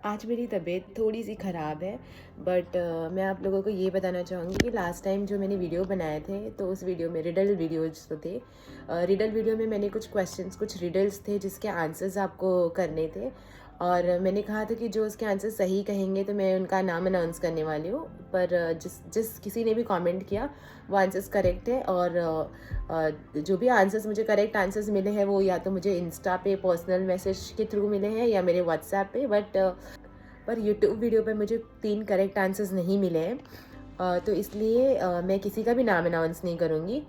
आज मेरी तबीयत थोड़ी-सी ख़राब है बट मैं आप लोगों को ये बताना चाहूँगी कि लास्ट टाइम जो मैंने वीडियो बनाए थे तो उस वीडियो में रिडल वीडियोज़ तो थे। रिडल वीडियो में मैंने कुछ क्वेश्चंस कुछ रिडल्स थे जिसके आंसर्स आपको करने थे और मैंने कहा था कि जो उसके आंसर सही कहेंगे तो मैं उनका नाम अनाउंस करने वाली हूँ। पर जिस जिस किसी ने भी कमेंट किया वो आंसर्स करेक्ट है और जो भी आंसर्स मुझे करेक्ट आंसर्स मिले हैं वो या तो मुझे इंस्टा पे पर्सनल मैसेज के थ्रू मिले हैं या मेरे व्हाट्सएप पे पर यूट्यूब वीडियो पे मुझे 3 करेक्ट आंसर्स नहीं मिले हैं। तो इसलिए मैं किसी का भी नाम अनाउंस नहीं करूँगी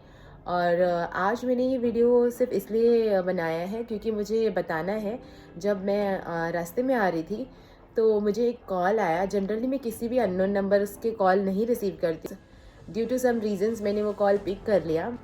और आज मैंने ये वीडियो सिर्फ इसलिए बनाया है क्योंकि मुझे बताना है। जब मैं रास्ते में आ रही थी तो मुझे एक कॉल आया। जनरली मैं किसी भी अननोन नंबर के कॉल नहीं रिसीव करती। ड्यू टू सम रीजंस मैंने वो कॉल पिक कर लिया।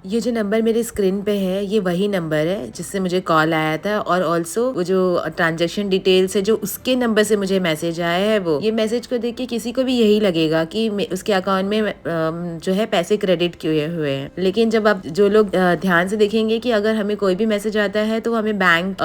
ये जो नंबर मेरे स्क्रीन पे है ये वही नंबर है जिससे मुझे कॉल आया था और ऑल्सो वो जो ट्रांजैक्शन डिटेल्स है जो उसके नंबर से मुझे मैसेज आया है वो ये मैसेज को देख के किसी को भी यही लगेगा कि उसके अकाउंट में जो है पैसे क्रेडिट किए हुए हैं। लेकिन जब आप जो लोग ध्यान से देखेंगे कि अगर हमें कोई भी मैसेज आता है तो हमें बैंक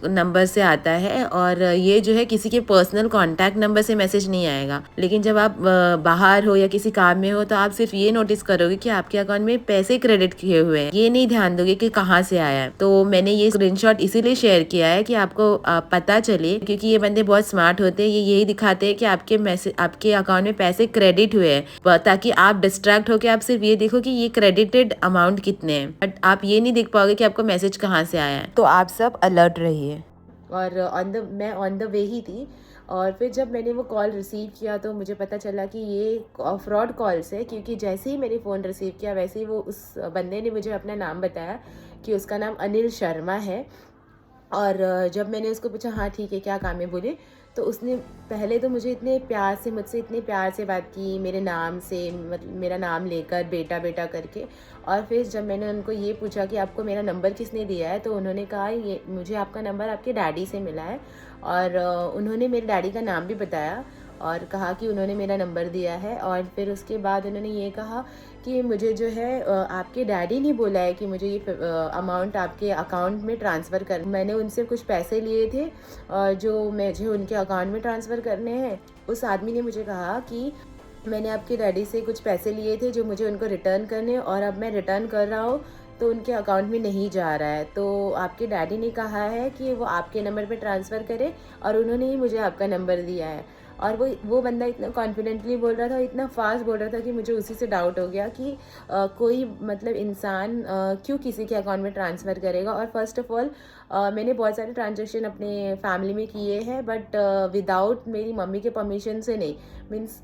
नंबर से आता है और ये जो है किसी के पर्सनल कॉन्टैक्ट नंबर से मैसेज नहीं आएगा। लेकिन जब आप बाहर हो या किसी काम में हो तो आप सिर्फ ये नोटिस करोगे कि आपके अकाउंट में पैसे क्रेडिट किए हुए हैं, ये नहीं ध्यान दोगे कि कहाँ से आया है। तो मैंने ये स्क्रीनशॉट इसीलिए शेयर किया है कि आपको पता चले, क्योंकि ये बंदे बहुत स्मार्ट होते हैं। ये यही दिखाते हैं कि आपके मैसेज आपके अकाउंट में पैसे क्रेडिट हुए हैं ताकि आप डिस्ट्रैक्ट होकर आप सिर्फ ये देखो कि ये क्रेडिटेड अमाउंट कितने हैं, बट आप ये नहीं देख पाओगे कि आपको मैसेज कहाँ से आया है। तो आप सब अलर्ट रहिए। और मैं ऑन द वे ही थी और फिर जब मैंने वो कॉल रिसीव किया तो मुझे पता चला कि ये फ्रॉड कॉल्स है, क्योंकि जैसे ही मैंने फ़ोन रिसीव किया वैसे ही वो उस बंदे ने मुझे अपना नाम बताया कि उसका नाम अनिल शर्मा है। और जब मैंने उसको पूछा हाँ ठीक है क्या काम है बोले, तो उसने पहले तो मुझे मुझसे इतने प्यार से बात की, मेरे नाम से, मतलब मेरा नाम लेकर बेटा बेटा करके। और फिर जब मैंने उनको ये पूछा कि आपको मेरा नंबर किसने दिया है, तो उन्होंने कहा ये मुझे आपका नंबर आपके डैडी से मिला है। और उन्होंने मेरे डैडी का नाम भी बताया और कहा कि उन्होंने मेरा नंबर दिया है। और फिर उसके बाद उन्होंने ये कहा कि मुझे जो है आपके डैडी ने बोला है कि मुझे ये अमाउंट आपके अकाउंट में ट्रांसफ़र कर। मैंने उनसे कुछ पैसे लिए थे जो मुझे उनके अकाउंट में ट्रांसफ़र करने हैं। उस आदमी ने मुझे कहा कि मैंने आपके डैडी से कुछ पैसे लिए थे जो मुझे उनको रिटर्न करने, और अब मैं रिटर्न कर रहा हूँ तो उनके अकाउंट में नहीं जा रहा है। तो आपके डैडी ने कहा है कि वो आपके नंबर पे ट्रांसफ़र करे और उन्होंने ही मुझे आपका नंबर दिया है। और वो बंदा इतना कॉन्फिडेंटली बोल रहा था, इतना फास्ट बोल रहा था कि मुझे उसी से डाउट हो गया कि कोई मतलब इंसान क्यों किसी के अकाउंट में ट्रांसफ़र करेगा। और फर्स्ट ऑफ ऑल मैंने बहुत सारे ट्रांजेक्शन अपने फैमिली में किए हैं बट विदाउट मेरी मम्मी के परमिशन से नहीं। मीन्स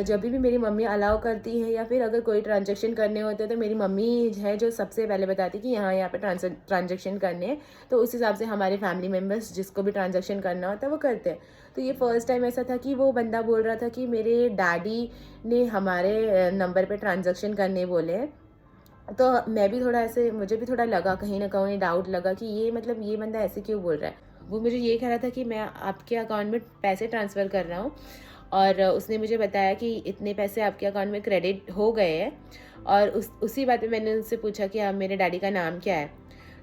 जब भी मेरी मम्मी अलाउ करती है या फिर अगर कोई ट्रांजेक्शन करने होते हैं तो मेरी मम्मी है जो सबसे पहले बताती कि यहाँ पे ट्रांजेक्शन करने हैं, तो उस हिसाब से हमारे फैमिली मेम्बर्स जिसको भी ट्रांजेक्शन करना होता है वो करते हैं। तो ये फर्स्ट टाइम ऐसा था कि वो बंदा बोल रहा था कि मेरे डैडी ने हमारे नंबर पे ट्रांजेक्शन करने बोले हैं। तो मैं भी थोड़ा ऐसे, मुझे भी थोड़ा लगा, कहीं ना कहीं डाउट लगा कि ये मतलब ये बंदा ऐसे क्यों बोल रहा है। वो मुझे ये कह रहा था कि मैं आपके अकाउंट में पैसे ट्रांसफ़र कर रहा हूँ और उसने मुझे बताया कि इतने पैसे आपके अकाउंट में क्रेडिट हो गए हैं। और उसी बात पे मैंने उनसे पूछा कि आप मेरे डैडी का नाम क्या है,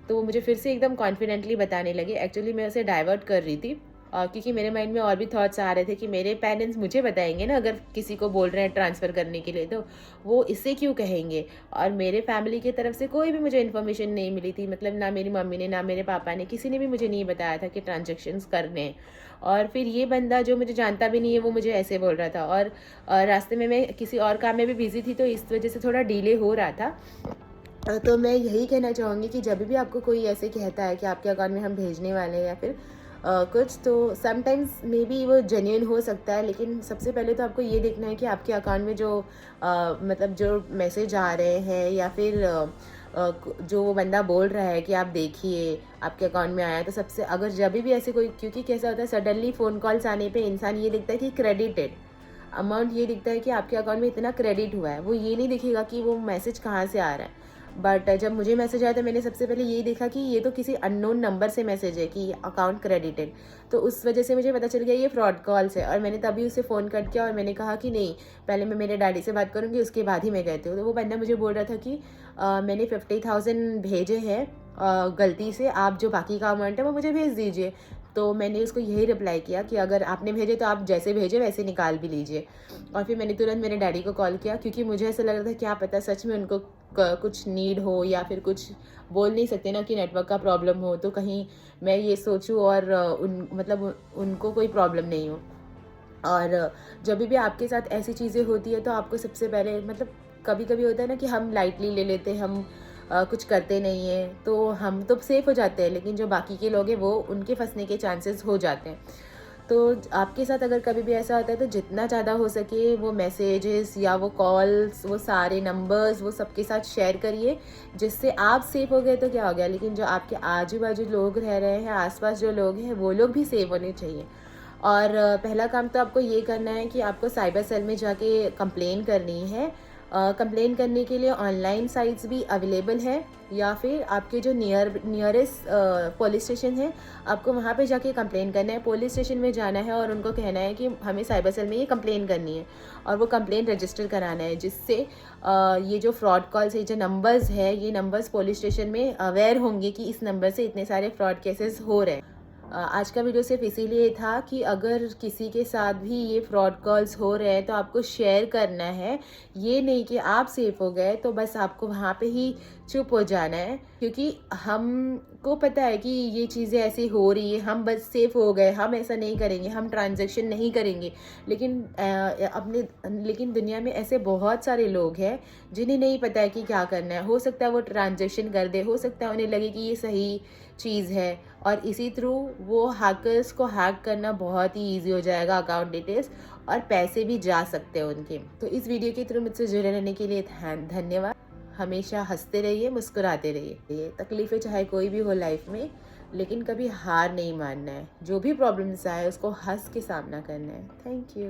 तो वो मुझे फिर से एकदम कॉन्फिडेंटली बताने लगे। एक्चुअली मैं उसे डाइवर्ट कर रही थी क्योंकि मेरे माइंड में और भी थॉट्स आ रहे थे कि मेरे पेरेंट्स मुझे बताएंगे ना अगर किसी को बोल रहे हैं ट्रांसफ़र करने के लिए, तो वो इससे क्यों कहेंगे। और मेरे फैमिली की तरफ से कोई भी मुझे इन्फॉर्मेशन नहीं मिली थी, मतलब ना मेरी मम्मी ने ना मेरे पापा ने, किसी ने भी मुझे नहीं बताया था कि ट्रांजेक्शन्स करने हैं। और फिर ये बंदा जो मुझे जानता भी नहीं है वो मुझे ऐसे बोल रहा था। और रास्ते में मैं किसी और काम में भी बिज़ी थी तो इस वजह से थोड़ा डिले हो रहा था। तो मैं यही कहना चाहूँगी कि जब भी आपको कोई ऐसे कहता है कि आपके अकाउंट में हम भेजने वाले हैं या फिर कुछ, तो समटाइम्स मे बी वो जेन्युइन हो सकता है, लेकिन सबसे पहले तो आपको ये देखना है कि आपके अकाउंट में जो मतलब जो मैसेज आ रहे हैं या फिर जो वो बंदा बोल रहा है कि आप देखिए आपके अकाउंट में आया है, तो सबसे अगर जब भी ऐसे कोई, क्योंकि कैसा होता है सडनली फ़ोन कॉल्स आने पे इंसान ये दिखता है कि क्रेडिटेड अमाउंट, ये दिखता है कि आपके अकाउंट में इतना क्रेडिट हुआ है, वो ये नहीं दिखेगा कि वो मैसेज कहाँ से आ रहा है। बट जब मुझे मैसेज आया तो मैंने सबसे पहले यही देखा कि ये तो किसी अननोन नंबर से मैसेज है कि अकाउंट क्रेडिटेड, तो उस वजह से मुझे पता चल गया ये फ्रॉड कॉल्स है। और मैंने तभी उसे फ़ोन कट किया और मैंने कहा कि नहीं, पहले मैं मेरे डैडी से बात करूँगी उसके बाद ही मैं कहती हूँ। तो वो बंदा मुझे बोल रहा था कि मैंने 50,000 भेजे हैं गलती से, आप जो बाकी का अमाउंट है वो मुझे भेज दीजिए। तो मैंने उसको यही रिप्लाई किया कि अगर आपने भेजे तो आप जैसे भेजे वैसे निकाल भी लीजिए। और फिर मैंने तुरंत मेरे डैडी को कॉल किया, क्योंकि मुझे ऐसा लग रहा था क्या पता सच में उनको कुछ नीड हो, या फिर कुछ बोल नहीं सकते ना कि नेटवर्क का प्रॉब्लम हो, तो कहीं मैं ये सोचूं और उनको कोई प्रॉब्लम नहीं हो। और जब भी आपके साथ ऐसी चीज़ें होती है तो आपको सबसे पहले कभी कभी होता है ना कि हम लाइटली ले लेते हैं, हम कुछ करते नहीं हैं, तो हम तो सेफ़ हो जाते हैं, लेकिन जो बाकी के लोग हैं वो उनके फंसने के चांसेस हो जाते हैं। तो आपके साथ अगर कभी भी ऐसा होता है तो जितना ज़्यादा हो सके वो मैसेजेस या वो कॉल्स, वो सारे नंबर्स, वो सबके साथ शेयर करिए, जिससे आप सेफ़ हो गए तो क्या हो गया, लेकिन जो आपके आजू बाजू लोग रह रहे हैं, आसपास जो लोग हैं, वो लोग भी सेफ़ होने चाहिए। और पहला काम तो आपको ये करना है कि आपको साइबर सेल में जाके कंप्लेन करनी है। कंप्लेन करने के लिए ऑनलाइन साइट्स भी अवेलेबल है, या फिर आपके जो नियरेस्ट पुलिस स्टेशन है, आपको वहाँ पे जाके कंप्लेन करना है। पुलिस स्टेशन में जाना है और उनको कहना है कि हमें साइबर सेल में ये कंप्लेन करनी है, और वो कंप्लेन रजिस्टर कराना है, जिससे ये जो फ्रॉड कॉल्स है, जो नंबर्स है, ये नंबर्स पुलिस स्टेशन में अवेयर होंगे कि इस नंबर से इतने सारे फ्रॉड केसेस हो रहे हैं। आज का वीडियो सिर्फ इसीलिए था कि अगर किसी के साथ भी ये फ्रॉड कॉल्स हो रहे हैं तो आपको शेयर करना है, ये नहीं कि आप सेफ हो गए तो बस आपको वहाँ पे ही चुप हो जाना है, क्योंकि हमको पता है कि ये चीज़ें ऐसी हो रही है, हम बस सेफ हो गए, हम ऐसा नहीं करेंगे, हम ट्रांजैक्शन नहीं करेंगे। लेकिन दुनिया में ऐसे बहुत सारे लोग हैं जिन्हें नहीं पता है कि क्या करना है। हो सकता है वो ट्रांजैक्शन कर दे, हो सकता है उन्हें लगे कि ये सही चीज़ है, और इसी थ्रू वो हैकर्स को हैक करना बहुत ही ईजी हो जाएगा, अकाउंट डिटेल्स, और पैसे भी जा सकते हैं उनके। तो इस वीडियो के थ्रू मुझसे जुड़े रहने के लिए धन्यवाद। हमेशा हंसते रहिए, मुस्कुराते रहिए। तकलीफ़ें चाहे कोई भी हो लाइफ में, लेकिन कभी हार नहीं मानना है। जो भी प्रॉब्लम्स आए उसको हंस के सामना करना है। Thank you.